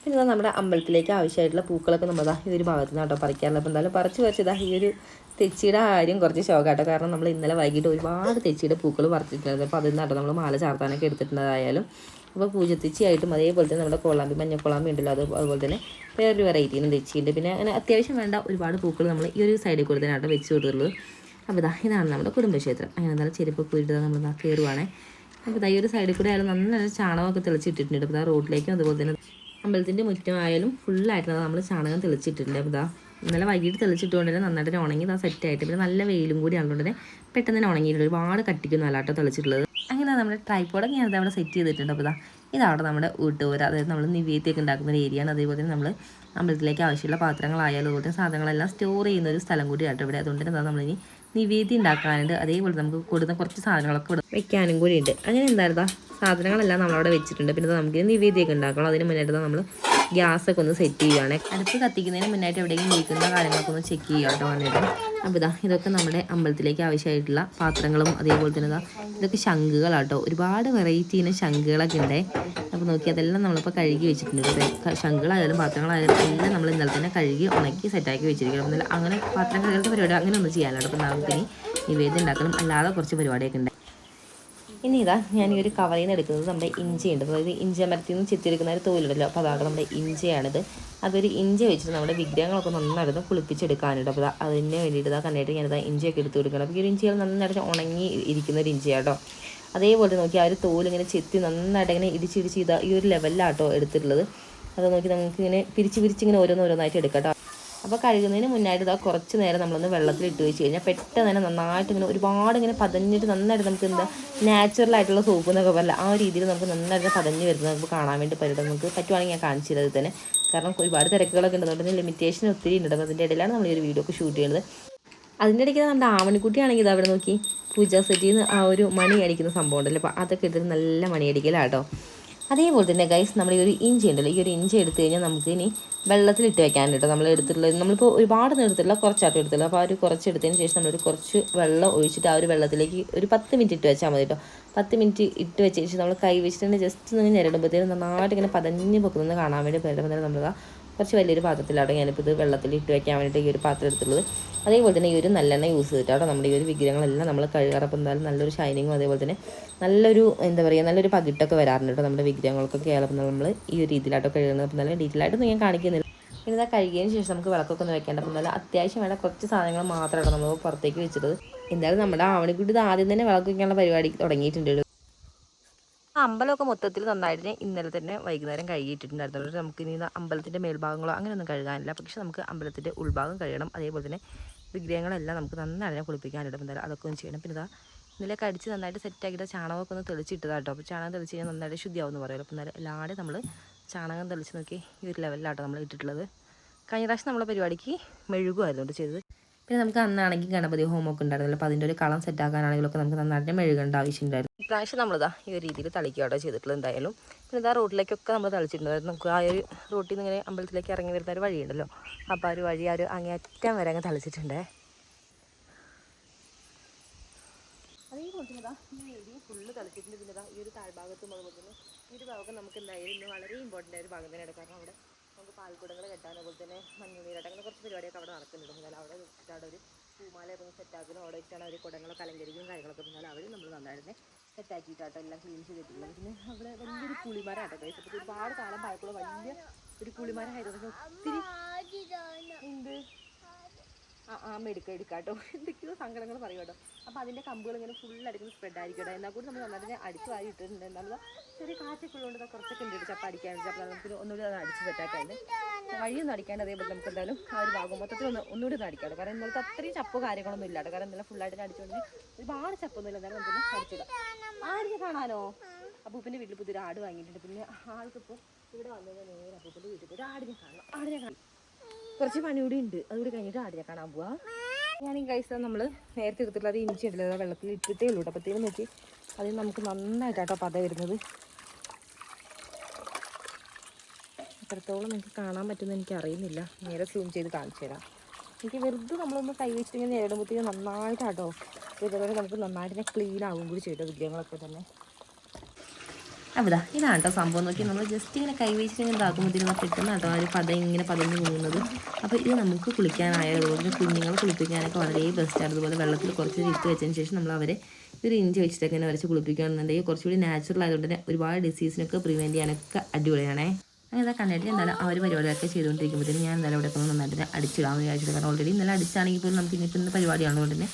A: പിന്നെ നമ്മുടെ അമ്പലത്തിലേക്ക് ആവശ്യമായിട്ടുള്ള പൂക്കളൊക്കെ നമ്മൾ ഈ ഒരു ഭാഗത്ത് നിന്ന് കേട്ടോ പറിക്കാറുള്ളത്. അപ്പോൾ എന്തായാലും പറിച്ച് ഈ ഒരു തെച്ചിയുടെ കാര്യം കുറച്ച് ശോകാട്ടോ. കാരണം നമ്മൾ ഇന്നലെ വൈകിട്ട് ഒരുപാട് തെച്ചിയുടെ പൂക്കൾ പറിച്ചിട്ടുണ്ടായിരുന്നു. അപ്പോൾ അതിൽ നിന്നാട്ടോ നമ്മൾ മാല ചാർത്താനൊക്കെ എടുത്തിട്ടുണ്ടായാലും. അപ്പോൾ പൂജത്തെച്ചിയായിട്ടും അതേപോലെ തന്നെ നമ്മുടെ കോളാമ്പി മഞ്ഞക്കോളാമ്പി ഉണ്ടല്ലോ, അതുപോലെ തന്നെ വേറൊരു വെറൈറ്റീനും തെച്ചിയുണ്ട്. പിന്നെ അങ്ങനെ അത്യാവശ്യം വേണ്ട ഒരുപാട് പൂക്കൾ നമ്മൾ ഈ ഒരു സൈഡിൽ കൂടെ തന്നെ വെച്ച് കൊടുത്തുള്ളത്. അപ്പോൾ ഇതാണ് നമ്മുടെ കുടുംബക്ഷേത്രം. അങ്ങനെ എന്തായാലും ചെരുപ്പ് പോയിട്ട് നമ്മൾ കയറുവാണേ. അപ്പോൾ ഈ ഒരു സൈഡിൽ കൂടെ ആയാലും നല്ല ചാണകമൊക്കെ തെളിച്ചിട്ടിട്ടുണ്ട്. അപ്പോൾ റോഡിലേക്കും അതുപോലെ തന്നെ അമ്പലത്തിൻ്റെ മുറ്റമായാലും ഫുള്ളായിട്ട് നമ്മൾ ചാണകം തെളിച്ചിട്ടുണ്ട്. അപ്പോൾ ഇന്നലെ വൈകിട്ട് തെളിച്ചിട്ടുകൊണ്ട് തന്നെ നന്നായിട്ട് ഉണങ്ങി സെറ്റായിട്ട്. പിന്നെ നല്ല വെയിലും കൂടി ആയതുകൊണ്ട് തന്നെ പെട്ടെന്ന് തന്നെ ഉണങ്ങിയിട്ടുണ്ട്. ഒരുപാട് കട്ടിക്കൊന്നും അല്ലാട്ടോ തെളിച്ചിട്ടുള്ളത്. അങ്ങനെ നമ്മുടെ ട്രൈപ്പോഡൊക്കെ ഞാനത് അവിടെ സെറ്റ് ചെയ്തിട്ടുണ്ട്. അപ്പോൾ ഇതവിടെ നമ്മുടെ ഊട്ടുപോര, അതായത് നമ്മൾ നിവേദ്യമൊക്കെ ഉണ്ടാക്കുന്ന ഒരു ഏരിയയാണ്. അതേപോലെ തന്നെ നമ്മൾ അമ്പലത്തിലേക്ക് ആവശ്യമുള്ള പാത്രങ്ങളായാലും അതുപോലെ സാധനങ്ങളെല്ലാം സ്റ്റോർ ചെയ്യുന്ന ഒരു സ്ഥലം കൂടിയാട്ടോ ഇവിടെ. അതുകൊണ്ട് തന്നെ നമ്മളിനി നിവേദ്യം ഉണ്ടാക്കാനുണ്ട്. അതേപോലെ നമുക്ക് കൊടുക്കുന്ന കുറച്ച് സാധനങ്ങളൊക്കെ വെക്കാനും കൂടി ഉണ്ട്. അങ്ങനെ എന്തായാലും സാധനങ്ങളെല്ലാം നമ്മളവിടെ വെച്ചിട്ടുണ്ട്. പിന്നെ നമുക്ക് നിവേദ്യമൊക്കെ ഉണ്ടാക്കണം. അതിന് മുന്നായിട്ട് നമ്മൾ ഗ്യാസൊക്കെ ഒന്ന് സെറ്റ് ചെയ്യുകയാണ്. അടുപ്പ് കത്തിക്കുന്നതിന് മുന്നായിട്ട് എവിടെയെങ്കിലും ലീക്കുന്ന കാര്യങ്ങളൊക്കെ ഒന്ന് ചെക്ക് ചെയ്യുക കേട്ടോ വന്നിട്ട്. അപ്പോൾ ഇതൊക്കെ നമ്മുടെ അമ്പലത്തിലേക്ക് ആവശ്യമായിട്ടുള്ള പാത്രങ്ങളും അതേപോലെ തന്നെ ഇതൊക്കെ ശംഖുകളാട്ടോ. ഒരുപാട് വെറൈറ്റീന് ശംഖുകളൊക്കെ ഉണ്ട്. അപ്പോൾ നോക്കി അതെല്ലാം നമ്മളിപ്പോൾ കഴുകി വെച്ചിട്ടുണ്ട്. ശംഖുകളായാലും പാത്രങ്ങളായാലും എല്ലാം നമ്മൾ ഇന്നലെ തന്നെ കഴുകി ഉണക്കി സെറ്റാക്കി വെച്ചിരിക്കണം. എന്നാലും അങ്ങനെ പാത്രം കഴുകുന്ന പരിപാടി അങ്ങനെ ഒന്നും ചെയ്യാനാണ്. അപ്പോൾ നമുക്ക് നിവേദ്യം ഉണ്ടാക്കണം. അല്ലാതെ കുറച്ച് പരിപാടിയൊക്കെ ഉണ്ട്. ഇനി ഞാൻ ഈ ഒരു കവറിൽ നിന്ന് എടുക്കുന്നത് നമ്മുടെ ഇഞ്ചിയുണ്ട്. അതായത് ഇഞ്ചി അമരത്തിൽ നിന്ന് ചെത്തിയെടുക്കുന്ന ഒരു തോലുണ്ടല്ലോ. അപ്പോൾ അതാണ് നമ്മുടെ ഇഞ്ചിയാണിത്. അതൊരു ഇഞ്ചി വെച്ചിട്ട് നമ്മുടെ വിഗ്രഹങ്ങളൊക്കെ നന്നായിട്ട് കുളിപ്പിച്ചെടുക്കാനുണ്ട്. അപ്പോൾ അതിന് വേണ്ടിയിട്ട് കണ്ടിട്ട് ഞാനിതാ ഇഞ്ചിയൊക്കെ എടുത്ത് കൊടുക്കണം. അപ്പോൾ ഈ ഒരു ഇഞ്ചികൾ നന്നായിട്ട് ഉണങ്ങി ഇരിക്കുന്ന ഒരു ഇഞ്ചിയാട്ടോ. അതേപോലെ നോക്കി ആ ഒരു തോലിങ്ങനെ ചെത്തി നന്നായിട്ട് ഇങ്ങനെ ഇടിച്ചിടിച്ച് ഈ ഒരു ലെവലിലാട്ടോ എടുത്തിട്ടുള്ളത്. അത് നോക്കി നമുക്ക് ഇങ്ങനെ പിരിച്ചിങ്ങനെ ഓരോന്നായിട്ട് എടുക്കാം കേട്ടോ. അപ്പോൾ കഴുകുന്നതിന് മുന്നായിട്ട് ഇതാ കുറച്ച് നേരം നമ്മളൊന്ന് വെള്ളത്തിൽ ഇട്ട് വെച്ച് കഴിഞ്ഞാൽ പെട്ടെന്ന് തന്നെ നന്നായിട്ട് ഇങ്ങനെ ഒരുപാട് ഇങ്ങനെ പതഞ്ഞിട്ട് നന്നായിട്ട് നമുക്ക് എന്താ നാച്ചുറൽ ആയിട്ടുള്ള സോപ്പ് എന്നൊക്കെ പറയില്ല ആ ഒരു രീതിയിൽ നമുക്ക് നന്നായിട്ട് പതഞ്ഞ് വരുന്നത് നമുക്ക് കാണാൻ വേണ്ടി പറ്റും. നമുക്ക് പറ്റുവാണെങ്കിൽ ഞാൻ കാണിച്ചു തരത് തന്നെ, കാരണം ഒരുപാട് തിരക്കുകളൊക്കെ ഉണ്ടെന്നുകൊണ്ട് തന്നെ ലിമിറ്റേഷൻ ഒത്തിരി ഉണ്ട്. അതിൻ്റെ ഇടയിലാണ് നമ്മൾ ഈ ഒരു വീഡിയോ ഒക്കെ ഷൂട്ട് ചെയ്യുന്നത്. അതിൻ്റെ ഇടയ്ക്ക് നമ്മുടെ ആവണിക്കുട്ടിയാണെങ്കിൽ ഇത് അവിടെ നോക്കി പൂജാ സെറ്റിൽ നിന്ന് ആ ഒരു മണി അടിക്കുന്ന സംഭവം ഉണ്ടല്ലോ, അപ്പോൾ അതൊക്കെ എടുത്തിട്ട് നല്ല മണി അടിക്കലാട്ടോ. അതേപോലെ തന്നെ ഗൈസ് നമ്മൾ ഈ ഒരു ഇഞ്ചി ഉണ്ടല്ലോ, ഈ ഒരു ഇഞ്ചി എടുത്തു കഴിഞ്ഞാൽ നമുക്ക് ഇനി വെള്ളത്തിലിട്ട് വെക്കാൻ കേട്ടോ. നമ്മൾ എടുത്തിട്ടുള്ളത് നമ്മളിപ്പോൾ ഒരുപാട് എടുത്തില്ല, കുറച്ചായിട്ടും എടുത്തില്ല. അപ്പോൾ ആ ഒരു കുറച്ച് എടുത്തതിന് ശേഷം നമ്മളൊരു കുറച്ച് വെള്ളം ഒഴിച്ചിട്ട് ആ ഒരു വെള്ളത്തിലേക്ക് ഒരു 10 മിനിറ്റ് ഇട്ട് വെച്ചാൽ മതി കേട്ടോ. 10 മിനിറ്റ് ഇട്ട് വെച്ചതിന് ശേഷം നമ്മൾ കൈ വെച്ചിട്ട് തന്നെ ജസ്റ്റ് ഒന്ന് ഞെരടുമ്പോഴത്തേനും നന്നായിട്ട് ഇങ്ങനെ പതഞ്ഞ് പൊക്കുന്നത് കാണാൻ വേണ്ടി പറ്റുമ്പോൾ നമ്മൾ കുറച്ച് വലിയൊരു പാത്രത്തിലാണ് ഞാനിപ്പോൾ ഇത് വെള്ളത്തിൽ ഇട്ട് വെക്കാൻ വേണ്ടിയിട്ട് ഈ ഒരു പാത്രം എടുത്തുള്ളത്. അതേപോലെ തന്നെ ഈ ഒരു നല്ലെണ്ണ യൂസ് ചെയ്തിട്ടാണ് നമ്മുടെ ഈ ഒരു വിഗ്രഹങ്ങളെല്ലാം നമ്മൾ കഴുകാറപ്പോൾ എന്തായാലും നല്ലൊരു ഷൈനിങ്ങും അതേപോലെ തന്നെ നല്ലൊരു എന്താ പറയുക നല്ലൊരു പകിട്ടൊക്കെ വരാറുണ്ട് കേട്ടോ നമ്മുടെ വിഗ്രഹങ്ങൾക്കൊക്കെ ആയാലും നമ്മൾ ഈ ഒരു രീതിയിലാട്ടോ കഴുകുന്നത്. അപ്പോൾ നല്ല ഡീറ്റെയിൽ ആയിട്ടൊന്നും ഞാൻ കാണിക്കുന്നില്ല. പിന്നെ ഇതാ കഴുകിയതിന് ശേഷം നമുക്ക് വിളക്കൊക്കെ ഒന്ന് വെക്കേണ്ട. അപ്പോൾ നല്ല അത്യാവശ്യം വേണ്ട കുറച്ച് സാധനങ്ങൾ മാത്രമാണ് നമ്മൾ പുറത്തേക്ക് വെച്ചിട്ടത്. എന്തായാലും നമ്മുടെ ആവണിക്കുട്ടി ഇത് ആദ്യം തന്നെ വിളക്ക് വയ്ക്കാനുള്ള പരിപാടി തുടങ്ങിയിട്ടുണ്ട്. അമ്പലമൊക്കെ മൊത്തത്തിൽ നന്നായിട്ട് ഇന്നലെ തന്നെ വൈകുന്നേരം കഴുകിയിട്ടിട്ടുണ്ടായിരുന്നു. നമുക്ക് ഇനി അമ്പലത്തിൻ്റെ മേൽഭാഗങ്ങളോ അങ്ങനെയൊന്നും കഴുകാനില്ല, പക്ഷേ നമുക്ക് അമ്പലത്തിൻ്റെ ഉൾഭാഗം കഴുകണം. അതേപോലെ തന്നെ വിഗ്രഹങ്ങളെല്ലാം നമുക്ക് നന്നായിട്ട് കുളിപ്പിക്കാനിടും. എന്തായാലും അതൊക്കെ ഒന്ന് ചെയ്യണം. പിന്നെ ഇതാ ഇന്നലെ കടിച്ച് നന്നായിട്ട് സെറ്റാക്കിയിട്ട് ചാണകമൊക്കെ ഒന്ന് തെളിച്ചിട്ടതാട്ടോ. അപ്പോൾ ചാണകം തെളിച്ച് കഴിഞ്ഞാൽ നന്നായിട്ട് ശുദ്ധിയാവുമെന്ന് പറയുമല്ലോ. അപ്പോൾ എന്നാലും എല്ലാവരും നമ്മൾ ചാണകം തെളിച്ച് നോക്കി ഈ ഒരു ലെവലിലാട്ടോ നമ്മൾ ഇട്ടിട്ടുള്ളത്. കഴിഞ്ഞ പ്രാവശ്യം നമ്മളെ പരിപാടിക്ക് മെഴുകുമായിരുന്നു ചെയ്തത്. പിന്നെ നമുക്ക് അന്നാണെങ്കിൽ ഗണപതി ഹോമമൊക്കെ ഉണ്ടായിരുന്നല്ലോ, അപ്പോൾ അതിൻ്റെ ഒരു കളം സെറ്റാക്കാനാണെങ്കിലൊക്കെ നമുക്ക് നന്നായിട്ട് മെഴുകേണ്ട ആവശ്യമുണ്ടായിരുന്നു. ഇപ്രാവശ്യം നമ്മളിതാ ഈ ഒരു രീതിയിൽ തളിക്കുകയോ ചെയ്തിട്ടുള്ളത് എന്തായാലും. പിന്നെ ഇതാ റോട്ടിലേക്കൊക്കെ നമ്മൾ തളിച്ചിട്ടുണ്ടായിരുന്നു. നമുക്ക് ആ ഒരു റോട്ടിൽ നിന്ന് ഇങ്ങനെ അമ്പലത്തിലേക്ക് ഇറങ്ങി വരുന്ന ഒരു വഴിയുണ്ടല്ലോ, അപ്പോൾ ആ ഒരു വഴി ആ ഒരു അങ്ങേയറ്റം വരെ അങ്ങ് തളിച്ചിട്ടുണ്ടേ. അതേപോലെ തന്നെ ഇതാ ഈ ഏരിയ ഫുള്ള് തളിച്ചിട്ടുണ്ട്. പിന്നെ ഇതാ ഈ ഒരു താഴ്ഭാഗത്തും അതുപോലെ തന്നെ ഈ ഒരു ഭാഗം നമുക്ക് എന്തായാലും ഇന്ന് വളരെ ഇമ്പോർട്ടൻ്റ് ആയ ഒരു ഭാഗം തന്നെയാണ്. കാരണം അവിടെ നമുക്ക് പാൽക്കുടങ്ങൾ കെട്ടാൻ അതുപോലെ തന്നെ മഞ്ഞുനീരാട്ടം അങ്ങനെ കുറച്ച് പരിപാടിയൊക്കെ അവിടെ നടക്കുന്നുണ്ട്. എന്നാലും അവിടെ വെച്ചിട്ട് അവിടെ ഒരു പൂമാലയൊക്കെ ഒന്ന് സെറ്റാക്കണം. അവിടെ വെച്ചാണ് അവർ കുടങ്ങളൊക്കെ അലങ്കരിക്കും കാര്യങ്ങളൊക്കെ. എന്നാലും അവർ നമ്മൾ നന്നായിട്ട് സെറ്റാക്കിയിട്ടാട്ടോ എല്ലാം ക്ലീൻ ചെയ്തിട്ടുള്ളത്. പിന്നെ അവിടെ വലിയൊരു പുളിമരമാട്ടോ കൈസ്. അപ്പോൾ ഒരുപാട് കാലം പഴക്കമുള്ള വലിയ ഒരു പുളിമരമായിരുന്നു. പക്ഷേ ഒത്തിരി ഉണ്ട് എടുക്കാട്ടോ എന്തൊക്കെയോ സങ്കടങ്ങൾ പറയും കേട്ടോ. അപ്പോൾ അതിൻ്റെ കമ്പുകൾ ഇങ്ങനെ ഫുള്ളടിക്കുന്ന സ്പ്രെഡ് ആയിരിക്കും. എന്നാൽ കൂടി നമ്മൾ നന്നായിട്ട് അടിച്ച് വാരി ഇട്ടിട്ടുണ്ട്. എന്നാലും ചെറിയ കാറ്റൊക്കെ ഉള്ളതുകൊണ്ട് കുറച്ചൊക്കെ ഉണ്ട് ചപ്പ അടിക്കാൻ. അപ്പോൾ നമുക്ക് ഒന്നുകൂടി അത് അടിച്ച് സെറ്റാക്കാണ്ട് വഴിയൊന്നും അടിക്കാണ്ട്. അതേപോലെ നമുക്ക് എന്തായാലും ആ ഒരു ഭാഗം മൊത്തത്തിൽ ഒന്നുകൂടി ഒന്ന് അടിക്കാട്ടോ. കാരണം ഇന്നലത്തെ അത്രയും ചപ്പോ കാര്യങ്ങളൊന്നും ഇല്ലാട്ടോ. കാരണം ഇന്നലെ ഫുള്ളായിട്ട് അടിച്ചുകൊണ്ട് ഒരുപാട് ചപ്പൊന്നും ഇല്ല. എന്നാലും നമുക്കൊന്ന് അടിച്ചിടാം. ആടിനെ കാണാനോ? അപ്പൂപ്പൻ്റെ വീട്ടിൽ പുതിയൊരു ആട് വാങ്ങിയിട്ടുണ്ട്. പിന്നെ ആൾക്കിപ്പോൾ ഇവിടെ വന്നു കഴിഞ്ഞാൽ നേരെ അപ്പൂപ്പൻ്റെ വീട്ടിൽ പോയി ആടിനെ കാണണം. ആടിനെ കാണാം, കുറച്ച് പണി കൂടി ഉണ്ട്. അതുകൂടി കഴിഞ്ഞിട്ട് ആടിനെ കാണാൻ പോവാ. ഞാൻ ഈ കഴിച്ചാൽ നമ്മൾ നേരത്തെ എടുത്തിട്ടുള്ള അത് ഇഞ്ചി ഇട്ടില്ല, വെള്ളത്തിൽ ഇട്ടിട്ടേ ഉള്ളൂ. അപ്പോഴത്തേക്കും നോക്കി അതിന് നമുക്ക് നന്നായിട്ടാട്ടോ പത വരുന്നത്. എത്രത്തോളം നമുക്ക് കാണാൻ പറ്റുമെന്ന് എനിക്ക് അറിയുന്നില്ല. നേരെ സൂം ചെയ്ത് കാണിച്ചു തരാം. എനിക്ക് വെറുതെ നമ്മളൊന്ന് കൈ വെച്ചിട്ട് ഇങ്ങനെ നേരിടുമ്പോഴത്തേക്കും നന്നായിട്ടാട്ടോ ഇതേപോലെ നമുക്ക് നന്നായിട്ട് ക്ലീൻ ആകും കൂടി ചെയ്ത വിഗ്രഹങ്ങളൊക്കെ തന്നെ. അവിടെ ഇതാണ് കേട്ടോ സംഭവം. നോക്കി നമ്മൾ ജസ്റ്റ് ഇങ്ങനെ കൈ വെച്ചിട്ട് ഇങ്ങനെ ഇതാക്കുമ്പോഴത്തേക്കും പെട്ടെന്ന് കേട്ടോ ആ ഒരു പതം ഇങ്ങനെ പതഞ്ഞ് പോകുന്നത്. അപ്പോൾ ഇത് നമുക്ക് കുളിക്കാനായാലും അതുപോലെ കുഞ്ഞുങ്ങളെ കുളിപ്പിക്കാനൊക്കെ വളരെ ബെസ്റ്റാണ്. അതുപോലെ വെള്ളത്തിൽ കുറച്ച് ഇട്ട് വെച്ചതിന് ശേഷം നമ്മൾ അവരെ ഒരു ഇഞ്ചി വെച്ചിട്ടൊക്കെ ഇങ്ങനെ വരച്ച് കുളിപ്പിക്കുകയാണെന്നുണ്ടെങ്കിൽ കുറച്ചുകൂടി നാച്ചുറൽ ആയതുകൊണ്ട് തന്നെ ഒരുപാട് ഡിസീസിനൊക്കെ പ്രിവെൻറ്റ് ചെയ്യാനൊക്കെ അടിപൊളിയാണേ. അങ്ങനെ കണ്ടിട്ട് എന്തായാലും ആ ഒരു പരിപാടിയൊക്കെ ചെയ്തുകൊണ്ടിരിക്കുമ്പോഴത്തേക്കും ഞാൻ എന്തായാലും ഇവിടെ ഒന്ന് നന്നായിട്ട് അടിച്ചിടാമെന്ന് വിചാരിച്ചിട്ട്. കാരണം ഓൾറെഡി ഇന്നലെ അടിച്ചാണെങ്കിൽ പോലും നമുക്ക് ഇനിയിപ്പോൾ ഇന്ന് പരിപാടിയാണതുകൊണ്ട് തന്നെ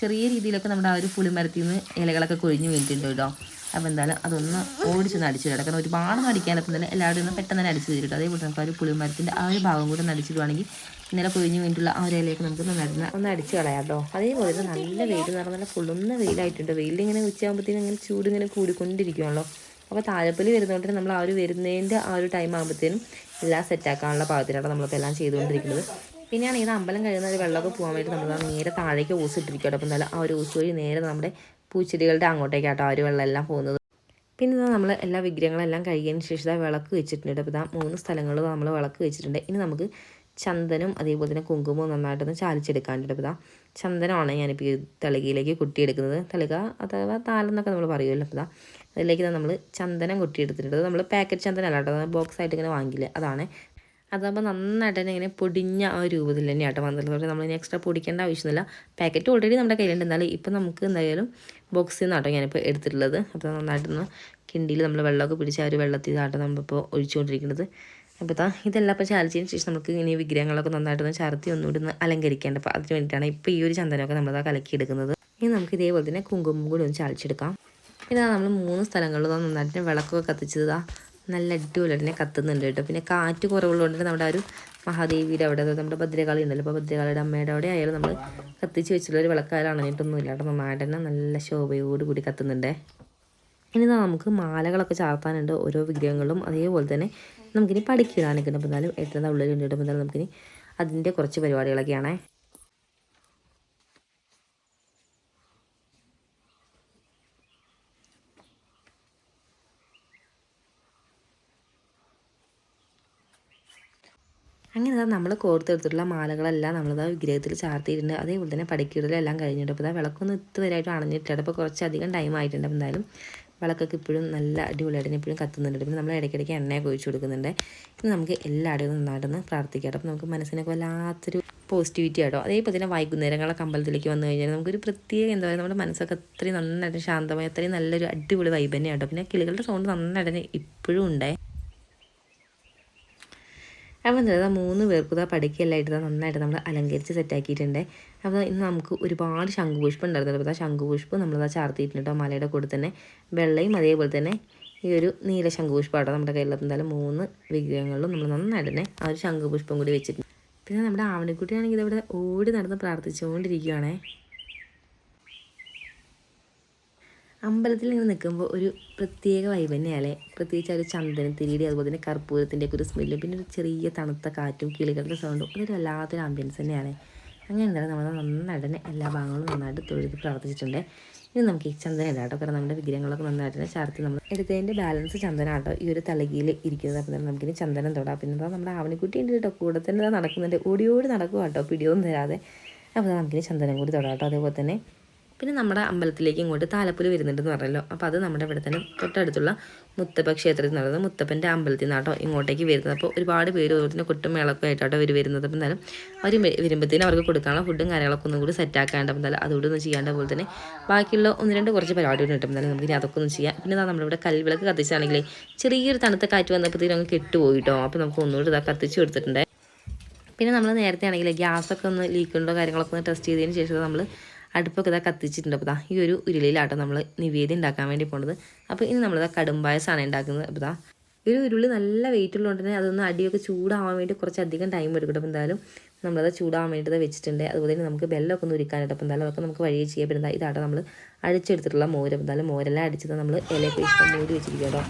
A: ചെറിയ രീതിയിലൊക്കെ നമ്മുടെ ആ ഒരു പുളിമരത്തിൽ നിന്ന് ഇലകളൊക്കെ കൊഴിഞ്ഞ് വീണിട്ടുണ്ട് കേട്ടോ. അപ്പോൾ എന്തായാലും അതൊന്ന് ഓടിച്ചൊന്ന് അടിച്ചിടാം. കാരണം ഒരുപാടൊന്നും അടിക്കാനൊപ്പം തന്നെ എല്ലാവരും ഒന്ന് പെട്ടെന്ന് തന്നെ അടിച്ച് തീരിട്ടോ. അതേപോലെ നമുക്ക് ആ ഒരു പുളിമരത്തിൻ്റെ ആ ഒരു ഭാഗം കൂടെ ഒന്ന് അടിച്ചിടുവാണെങ്കിൽ ഇന്നലെ കൊഴിഞ്ഞ് വീണിട്ടുള്ള ആ ഒരു ഇലയൊക്കെ നമുക്ക് ഒന്ന് അടിച്ച് കളയാം കേട്ടോ. അതേപോലെ തന്നെ നല്ല വെയിൽ എന്ന് പറഞ്ഞാൽ ഫുള്ളൊന്ന് വെയിലായിട്ടുണ്ട്. വെയിലിങ്ങനെ ഉച്ചയാകുമ്പോഴത്തേനും ഇങ്ങനെ ചൂട് ഇങ്ങനെ കൂടിക്കൊണ്ടിരിക്കുകയാണല്ലോ. അപ്പോൾ താഴെപ്പലി വരുന്നതുകൊണ്ട് നമ്മൾ ആ ഒരു വരുന്നതിൻ്റെ ആ ഒരു ടൈം ആകുമ്പോഴത്തേനും എല്ലാം സെറ്റാക്കാനുള്ള പാകത്തിലാണ് നമ്മളിപ്പോൾ എല്ലാം ചെയ്തുകൊണ്ടിരിക്കുന്നത്. പിന്നെയാണ് ഇത് അമ്പലം കഴിയുന്ന ഒരു വെള്ളമൊക്കെ പോകാൻ വേണ്ടി നമ്മൾ നേരെ താഴേക്ക് ഓസ് ഇട്ടിരിക്കട്ടെ. അപ്പോൾ എന്തായാലും ആ ഒരു ഓസ് വഴി നേരെ നമ്മുടെ പൂച്ചെടികളുടെ അങ്ങോട്ടേക്കാട്ടോ ആ ഒരു വെള്ളം എല്ലാം പോകുന്നത്. പിന്നെ ഇതാ നമ്മൾ എല്ലാ വിഗ്രഹങ്ങളെല്ലാം കഴുകിയതിന് ശേഷം വിളക്ക് വെച്ചിട്ടുണ്ട്. അപ്പോൾ ഇതാ 3 സ്ഥലങ്ങളിൽ നമ്മൾ വിളക്ക് വെച്ചിട്ടുണ്ട്. ഇനി നമുക്ക് ചന്ദനം അതേപോലെ തന്നെ കുങ്കുമവും നന്നായിട്ടൊന്ന് ചാലിച്ചെടുക്കാനുണ്ട്. അപ്പോൾ ഇതാ ചന്ദനമാണ് ഞാനിപ്പോൾ ഈ തളികയിലേക്ക് കുട്ടിയെടുക്കുന്നത്. തളിക അഥവാ താലെന്നൊക്കെ നമ്മൾ പറയുമല്ലോ. അപ്പോൾ ഇതാ അതിലേക്ക് നമ്മൾ ചന്ദനം കുട്ടിയെടുത്തിട്ടുണ്ട്. നമ്മൾ പാക്കറ്റ് ചന്ദനം അല്ല കേട്ടോ, ബോക്സ് ആയിട്ട് ഇങ്ങനെ വാങ്ങിയില്ലേ, അതാണ്. അതാകുമ്പോൾ നന്നായിട്ട് തന്നെ ഇങ്ങനെ പൊടിഞ്ഞ ആ ഒരു രൂപത്തിൽ തന്നെയാട്ടോ വന്നിട്ടുള്ളത്. നമ്മളിനി എക്സ്ട്രാ പൊടിക്കേണ്ട ആവശ്യമൊന്നുമില്ല. പാക്കറ്റ് ഓൾറെഡി നമ്മുടെ കയ്യിലുണ്ട്. എന്നാലും ഇപ്പം നമുക്ക് എന്തായാലും ബോക്സിൽ നിന്നാട്ടോ ഞാനിപ്പോൾ എടുത്തിട്ടുള്ളത്. അപ്പോൾ നന്നായിട്ടൊന്ന് കിണ്ടിയിൽ നമ്മൾ വെള്ളമൊക്കെ പിടിച്ച് ആ ഒരു വെള്ളത്തിൽ ഇതാട്ടോ നമ്മളിപ്പോൾ ഒഴിച്ചുകൊണ്ടിരിക്കുന്നത്. അപ്പോൾ ഇതെല്ലാം ഇപ്പോൾ ചാലിച്ചതിന് ശേഷം നമുക്ക് ഇനി വിഗ്രഹങ്ങളൊക്കെ നന്നായിട്ടൊന്ന് ചാർത്തി ഒന്നുകൂടി ഒന്ന് അലങ്കരിക്കേണ്ടത്. അപ്പോൾ അതിന് വേണ്ടിയിട്ടാണ് ഇപ്പോൾ ഈ ഒരു ചന്ദനമൊക്കെ നമ്മളിതാ കലക്കിയെടുക്കുന്നത്. ഇനി നമുക്ക് ഇതേപോലെ തന്നെ കുങ്കുമം കൂടി ഒന്ന് ചാലിച്ചെടുക്കാം. പിന്നെ നമ്മൾ 3 സ്ഥലങ്ങളിൽ നന്നായിട്ട് വിളക്കൊക്കെ കത്തിച്ചതാ നല്ല അടിപൊളി തന്നെ കത്തുന്നുണ്ട് കേട്ടോ. പിന്നെ കാറ്റ് കുറവുള്ളതുകൊണ്ട് നമ്മുടെ ആ ഒരു മഹാദേവിയുടെ അവിടെ, അതായത് നമ്മുടെ ഭദ്രകാളി ഉണ്ടല്ലോ, അപ്പോൾ ഭദ്രകാളിയുടെ അമ്മയുടെ അവിടെ ആയാലും നമ്മൾ കത്തിച്ച് വെച്ചിട്ടുള്ള ഒരു വിളക്കാലം അണഞ്ഞിട്ടൊന്നും ഇല്ല കേട്ടോ. നന്നായിട്ട് തന്നെ നല്ല ശോഭയോട് കൂടി കത്തുന്നുണ്ടേ. ഇനി നമുക്ക് മാലകളൊക്കെ ചാർത്താനുണ്ട് ഓരോ വിഗ്രഹങ്ങളും. അതേപോലെ തന്നെ നമുക്കിനി പടിക്കിടാനൊക്കെ ഉണ്ട്. അപ്പോൾ എന്നാലും ഏറ്റവും ഉള്ളിൽ ഉണ്ട്. അപ്പോൾ എന്നാലും നമുക്കിനി അതിൻ്റെ കുറച്ച് പരിപാടികളൊക്കെയാണേ. അങ്ങനെ നമ്മൾ കോർത്തെടുത്തിട്ടുള്ള മാലകളെല്ലാം നമ്മളിതാ വിഗ്രഹത്തിൽ ചാർത്തിയിട്ടുണ്ട്. അതേപോലെ തന്നെ പടിക്കിടലെല്ലാം കഴിഞ്ഞിട്ട് അപ്പോൾ വിളക്കൊന്നും ഇതുവരെയായിട്ട് അണഞ്ഞിട്ടുണ്ട്. അപ്പോൾ കുറച്ചധികം ടൈം ആയിട്ടുണ്ട്. അപ്പോൾ എന്തായാലും വിളക്കൊക്കെ ഇപ്പോഴും നല്ല അടിപൊളിയായിട്ട് എപ്പോഴും കത്തുന്നുണ്ട്. പിന്നെ നമ്മൾ ഇടയ്ക്കിടയ്ക്ക് എണ്ണയൊക്കെ ഒഴിച്ചു കൊടുക്കുന്നുണ്ട്. ഇനി നമുക്ക് എല്ലാവരുടെയും നന്നായിട്ടൊന്ന് പ്രാർത്ഥിക്കാം. അപ്പോൾ നമുക്ക് മനസ്സിനൊക്കെ വല്ലാത്തൊരു പോസിറ്റിവിറ്റി ആട്ടോ. അതേപോലെ തന്നെ വൈകുന്നേരങ്ങളൊക്കെ അമ്പലത്തിലേക്ക് വന്നു കഴിഞ്ഞാൽ നമുക്കൊരു പ്രത്യേക എന്താ പറയുക, നമ്മുടെ മനസ്സൊക്കെ അത്രയും നന്നായിട്ട് ശാന്തമായി അത്രയും നല്ലൊരു അടിപൊളി വൈബ് തന്നെയാട്ടോ. പിന്നെ കിളികളുടെ സൗണ്ട് നന്നായിട്ട് ഇപ്പോഴും ഉണ്ടേ. അപ്പോൾ എന്താ 3 പേർക്കും പടിക്കെല്ലാം ഇട്ട് നന്നായിട്ട് നമ്മൾ അലങ്കരിച്ച് സെറ്റാക്കിയിട്ടുണ്ട്. അപ്പോൾ ഇന്ന് നമുക്ക് ഒരുപാട് ശംഖുപുഷ്പം ഉണ്ടായിരുന്നല്ലോ. അപ്പോൾ ശംഖുപുഷ്പം നമ്മളത് ചാർത്തിയിട്ടുണ്ടോ മലയുടെ കൂടെ തന്നെ വെള്ളയും അതേപോലെ തന്നെ ഈ ഒരു നീല ശംഖുപുഷ്പമാട്ടോ നമ്മുടെ കയ്യിലുള്ള. എന്തായാലും 3 വിഗ്രഹങ്ങളിലും നമ്മൾ നന്നായിട്ട് തന്നെ ആ ഒരു ശംഖുപുഷ്പം കൂടി വെച്ചിട്ടുണ്ട്. പിന്നെ നമ്മുടെ ആവണിക്കുട്ടിയാണെങ്കിൽ ഇതവിടെ ഓടി നടന്ന് പ്രാർത്ഥിച്ചുകൊണ്ടിരിക്കുകയാണേ. അമ്പലത്തിൽ ഇങ്ങനെ നിൽക്കുമ്പോൾ ഒരു പ്രത്യേക വൈബ് തന്നെയല്ലേ. പ്രത്യേകിച്ച് ഒരു ചന്ദനത്തിരിയുടെ അതുപോലെ തന്നെ കർപ്പൂരത്തിൻ്റെയൊക്കെ ഒരു സ്മെല്ലും പിന്നെ ഒരു ചെറിയ തണുത്ത കാറ്റും കിളികളുടെ സൗണ്ടും അതൊരു വല്ലാത്തൊരു ആംബിയൻസ് തന്നെയാണ്. അങ്ങനെ എന്തായാലും നമ്മൾ നന്നായിട്ട് തന്നെ എല്ലാ ഭാഗങ്ങളും നന്നായിട്ട് തൊഴുത് പ്രാർത്ഥിച്ചിട്ടുണ്ട്. ഇനി നമുക്ക് ഈ ചന്ദനം ഇടാട്ടോ. കാരണം നമ്മുടെ വിഗ്രഹങ്ങളൊക്കെ നന്നായിട്ട് തന്നെ ചാർത്തി നമ്മൾ എടുത്തതിൻ്റെ ബാലൻസ് ചന്ദനമാട്ടോ ഈ ഒരു തലകിയിൽ ഇരിക്കുന്നത്. അപ്പം തന്നെ നമുക്കിനി ചന്ദനം തൊടാം. പിന്നെ നമ്മുടെ ആവണിക്കുട്ടി ഉണ്ട് കേട്ടോ, കൂടെ തന്നെ നടക്കുന്നുണ്ട്, ഓടി നടക്കുക കേട്ടോ, പിടിയൊന്നും തരാതെ. അപ്പോൾ നമുക്കിനി ചന്ദനം കൂടി തൊടാം കേട്ടോ. അതേപോലെ തന്നെ പിന്നെ നമ്മുടെ അമ്പലത്തിലേക്ക് ഇങ്ങോട്ട് താലപ്പൊലി വരുന്നുണ്ടെന്ന് പറഞ്ഞല്ലോ. അപ്പോൾ അത് നമ്മുടെ ഇവിടെ തന്നെ തൊട്ടടുത്തുള്ള മുത്തപ്പ ക്ഷേത്രത്തിൽ നിന്ന് പറയുന്നത് മുത്തപ്പൻ്റെ അമ്പലത്തിൽ നിന്നാട്ടോ ഇങ്ങോട്ടേക്ക് വരുന്നത്. അപ്പോൾ ഒരുപാട് പേര് ഓരോരുത്തരും കുട്ടും മേളൊക്കെ ആയിട്ടാട്ടോ അവർ വരുന്നത്. അപ്പോൾ എന്തായാലും അവർ വരുമ്പോഴത്തേനും അവർക്ക് കൊടുക്കാനുള്ള ഫുഡും കാര്യങ്ങളൊക്കെ ഒന്നും കൂടി സെറ്റാക്കാണ്ട് അപ്പോൾ എന്തായാലും അതുകൂടെ ഒന്ന് ചെയ്യാണ്ട്. അതുപോലെ തന്നെ ബാക്കിയുള്ള 1-2 കുറച്ച് പരിപാടികൾ കിട്ടും. എന്തായാലും നമുക്ക് അതൊക്കെ ഒന്ന് ചെയ്യാം. പിന്നെ നമ്മളിവിടെ കൽവിളക്ക് കത്തിച്ചാണെങ്കിലേ ചെറിയൊരു തണുത്ത കാറ്റ് വന്നപ്പോഴത്തേനും അങ്ങ് കെട്ടുപോയിട്ടോ. അപ്പോൾ നമുക്ക് ഒന്നുകൂടി ഇതാ കത്തിച്ച് കൊടുത്തിട്ടുണ്ട്. പിന്നെ നമ്മൾ നേരത്തെ ആണെങ്കിൽ ഗ്യാസൊക്കെ ഒന്ന് ലീക്കുണ്ടോ കാര്യങ്ങളൊക്കെ ഒന്ന് ടെസ്റ്റ് ചെയ്തതിന് ശേഷം നമ്മൾ അടുപ്പൊക്കെ ഇതാ കത്തിച്ചിട്ടുണ്ട്. അപ്പോൾ ഈ ഒരു ഉരുളിയിലാട്ടോ നമ്മൾ നിവേദ്യം ഉണ്ടാക്കാൻ വേണ്ടി പോകുന്നത്. അപ്പോൾ ഇനി നമ്മളിതാ കടുംപായസമാണ് ഉണ്ടാക്കുന്നത്. അപ്പോൾ ഈ ഒരു ഉരുളി നല്ല വെയിറ്റ് ഉള്ളതുകൊണ്ട് തന്നെ അതൊന്ന് അടിയൊക്കെ ചൂടാവാൻ വേണ്ടി കുറച്ചധികം ടൈം എടുക്കും. അപ്പോൾ എന്തായാലും നമ്മളത് ചൂടാവാൻ വേണ്ടി വെച്ചിട്ടുണ്ട്. അതുപോലെ തന്നെ നമുക്ക് ബെല്ലമൊക്കെ ഒന്ന് ഉരുക്കാനായിട്ട്. അപ്പോൾ എന്തായാലും അതൊക്കെ നമുക്ക് വഴിയെ ചെയ്യാൻ പറ്റുന്നത്. ഇതാട്ടോ നമ്മൾ അടിച്ചെടുത്തിട്ടുള്ള മോര്. അപ്പോൾ എന്തായാലും മോരെല്ലാം അടിച്ചത് നമ്മൾ ഇലയൊക്കെ ഇഷ്ടം മൂടി വെച്ചിരിക്കും കേട്ടോ.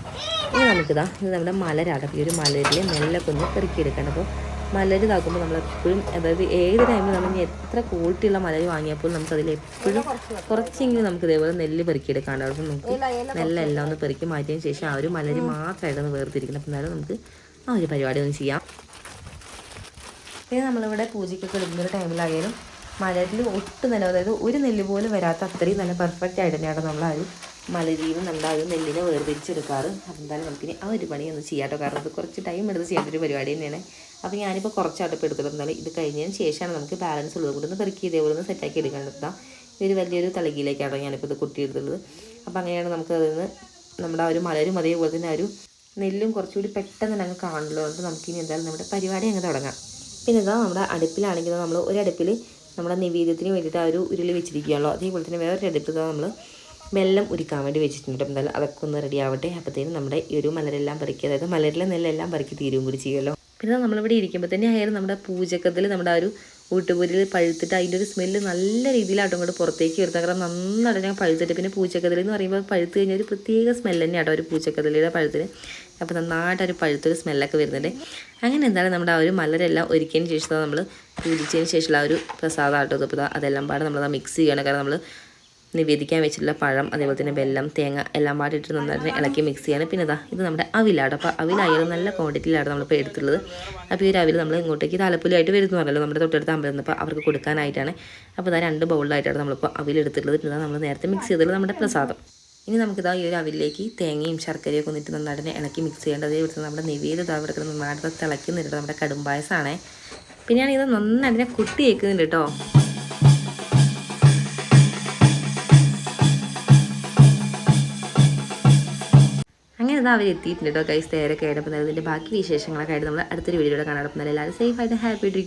A: ഇനി നമുക്കിതാ ഇത് നമ്മുടെ മലരാട്ടോ. ഈ ഒരു മലരിൽ നെല്ലൊക്കെ ഒന്ന് പെറുക്കിയെടുക്കണം. അപ്പോൾ മലര് ഇതാക്കുമ്പോൾ നമ്മളെപ്പോഴും അതായത് ഏത് ടൈമിൽ നമ്മൾ ഇനി എത്ര ക്വാളിറ്റിയുള്ള മലര് വാങ്ങിയപ്പോൾ നമുക്കതിൽ എപ്പോഴും കുറച്ചെങ്കിലും നമുക്ക് ഇതേപോലെ നെല്ല് പെറുക്കിയെടുക്കാണ്ട്. അപ്പോൾ നമുക്ക് നെല്ലെല്ലാം ഒന്ന് പെറുക്കി മാറ്റിയതിന് ശേഷം ആ ഒരു മലര് മാത്രമായിട്ടൊന്ന് വേർതിരിക്കണം. അപ്പോൾ എന്നാലും നമുക്ക് ആ ഒരു പരിപാടി ഒന്ന് ചെയ്യാം. പിന്നെ നമ്മളിവിടെ പൂജയ്ക്കൊക്കെ എടുക്കുന്നൊരു ടൈമിലായാലും മലരിൽ ഒട്ടും തന്നെ അതായത് ഒരു നെല്ല് പോലും വരാത്ത അത്രയും നല്ല പെർഫെക്റ്റ് ആയിട്ട് തന്നെയാണ് നമ്മൾ ആ ഒരു മലരിയിൽ നിന്ന് നമ്മുടെ ആ ഒരു നെല്ലിനെ വേർതിരിച്ചെടുക്കാറ്. അപ്പോൾ എന്തായാലും നമുക്കിനി ആ ഒരു പണി ഒന്ന് ചെയ്യാം കേട്ടോ. കാരണം അത് കുറച്ച് ടൈം എടുത്ത് ചെയ്യേണ്ട ഒരു പരിപാടി തന്നെയാണ്. അപ്പോൾ ഞാനിപ്പോൾ കുറച്ച് അടുപ്പ് എടുത്തിട്ട് എന്നാലും ഇത് കഴിഞ്ഞതിന് ശേഷമാണ് നമുക്ക് ബാലൻസ് ഉള്ളത് കൂടെ ഒന്ന് പെറുക്കി ഇതേപോലെ ഒന്ന് സെറ്റാക്കി എടുക്കാൻ എടുത്താൽ ഒരു വലിയൊരു തലകിയിലേക്കാണോ ഞാനിപ്പോൾ ഇത് കുട്ടിയെടുത്തുള്ളത്. അപ്പോൾ അങ്ങനെയാണ് നമുക്ക് അതിൽ നിന്ന് നമ്മുടെ ആ ഒരു മലരും അതേപോലെ തന്നെ ആ ഒരു നെല്ലും കുറച്ചുകൂടി പെട്ടെന്ന് തന്നെ അങ്ങ് കാണുള്ളൂ. അപ്പോൾ നമുക്കിനി എന്തായാലും നമ്മുടെ പരിപാടി അങ്ങ് തുടങ്ങാം. പിന്നെ ഇതാ നമ്മുടെ അടുപ്പിലാണെങ്കിൽ നമ്മൾ ഒരടുപ്പിൽ നമ്മുടെ നിവേദ്യത്തിന് വേണ്ടിയിട്ട് ആ ഒരു ഉരുളി വെച്ചിരിക്കുകയാണല്ലോ. അതേപോലെ തന്നെ വേറൊരു അടുപ്പിൽ നമ്മൾ വെള്ളം ഉരുക്കാൻ വേണ്ടി വെച്ചിട്ടുണ്ട്. എന്തായാലും അതൊക്കെ ഒന്ന് റെഡി ആവട്ടെ. അപ്പോഴത്തേനും നമ്മുടെ ഈ ഒരു മലരെല്ലാം പെറുക്കി അതായത് മലരിലെ നെല്ലെല്ലാം പെറുക്കി തീരും കൂടി ചെയ്യുമല്ലോ. പിന്നെ നമ്മളിവിടെ ഇരിക്കുമ്പോൾ തന്നെ ആയാലും നമ്മുടെ പൂജക്കത്തിൽ നമ്മുടെ ആ ഒരു ഊട്ടുപൂരിൽ പഴുത്തിട്ട് അതിൻ്റെ ഒരു സ്മെല്ല് നല്ല രീതിയിലാട്ടോ ഇങ്ങോട്ട് പുറത്തേക്ക് വരുന്നത്. കാരണം നന്നായിട്ട് ഞാൻ പഴുത്തിട്ട് പിന്നെ പൂച്ചക്കതിൽ എന്ന് പറയുമ്പോൾ പഴുത്ത് കഴിഞ്ഞാൽ ഒരു പ്രത്യേക സ്മെല്ല് തന്നെയാട്ടോ ഒരു പൂച്ചക്കതിലിയുടെ പഴുത്തിന്. അപ്പോൾ നന്നായിട്ട് ഒരു പഴുത്തൊരു സ്മെല്ലൊക്കെ വരുന്നുണ്ട്. അങ്ങനെ എന്തായാലും നമ്മുടെ ആ ഒരു മലരെല്ലാം ഒരുക്കിയതിന് ശേഷം നമ്മൾ പൂജിച്ചതിന് ശേഷമുള്ള ആ ഒരു പ്രസാദമാട്ടോ. അപ്പോൾ അതെല്ലാം പാടെ നമ്മളത് മിക്സ് ചെയ്യണം. കാരണം നമ്മൾ നിവേദിക്കാൻ വെച്ചിട്ടുള്ള പഴം അതേപോലെ തന്നെ വെല്ലം തേങ്ങ എല്ലാം പാടിയിട്ട് നന്നായിട്ട് ഇളക്കി മിക്സ് ചെയ്യാണ്. പിന്നെ ഇത് നമ്മുടെ അവിലാണ്. അപ്പോൾ അവിലായാലും നല്ല ക്വാണ്ടിറ്റിയിലാണ് നമ്മളിപ്പോൾ എടുത്തുള്ളത്. അപ്പോൾ ഈ ഒരു അവിൽ നമ്മൾ ഇങ്ങോട്ടേക്ക് താലപ്പൊലിയായിട്ട് വരുന്നു പറഞ്ഞല്ലോ നമ്മുടെ തൊട്ടടുത്ത് അമ്പലം. അപ്പോൾ അവർക്ക് കൊടുക്കാനായിട്ടാണ്. അപ്പോൾ 2 ബൗളിലായിട്ടാണ് നമ്മളിപ്പോൾ അവിലെടുത്തിട്ടുള്ളത്. പിന്നെ നമ്മൾ നേരത്തെ മിക്സ് ചെയ്തത് നമ്മുടെ പ്രസാദം. ഇനി നമുക്കിതാ ഈ ഒരു അവിലേക്ക് തേങ്ങയും ശർക്കരയൊക്കെ വന്നിട്ട് നന്നായിട്ട് ഇളക്കി മിക്സ് ചെയ്യേണ്ടത്. അതേപോലെ നമ്മുടെ നിവേദ്യം അവിടെ കിടന്ന് നന്നായിട്ട് തിളയ്ക്കുന്നുണ്ട്. നമ്മുടെ കടുംപായസമാണേ. പിന്നെയാണ് ഇത് നന്നായിട്ട് കുട്ടി കേൾക്കുന്നുണ്ട് കേട്ടോ. അങ്ങനെ ഇതാ അവർ എത്തിയിട്ടുണ്ട് കേട്ടോ. ഗൈസ് തേരൊക്കെ ആയിട്ട്. അപ്പോൾ ഇതിൻ്റെ ബാക്കി വിശേഷങ്ങളൊക്കെ ആയിട്ട് നമ്മൾ അടുത്തൊരു വീഡിയോയുടെ കാണാൻ. എല്ലാവരും സേഫ് ആയിട്ട് ഹാപ്പി ആയിട്ടിരിക്കും.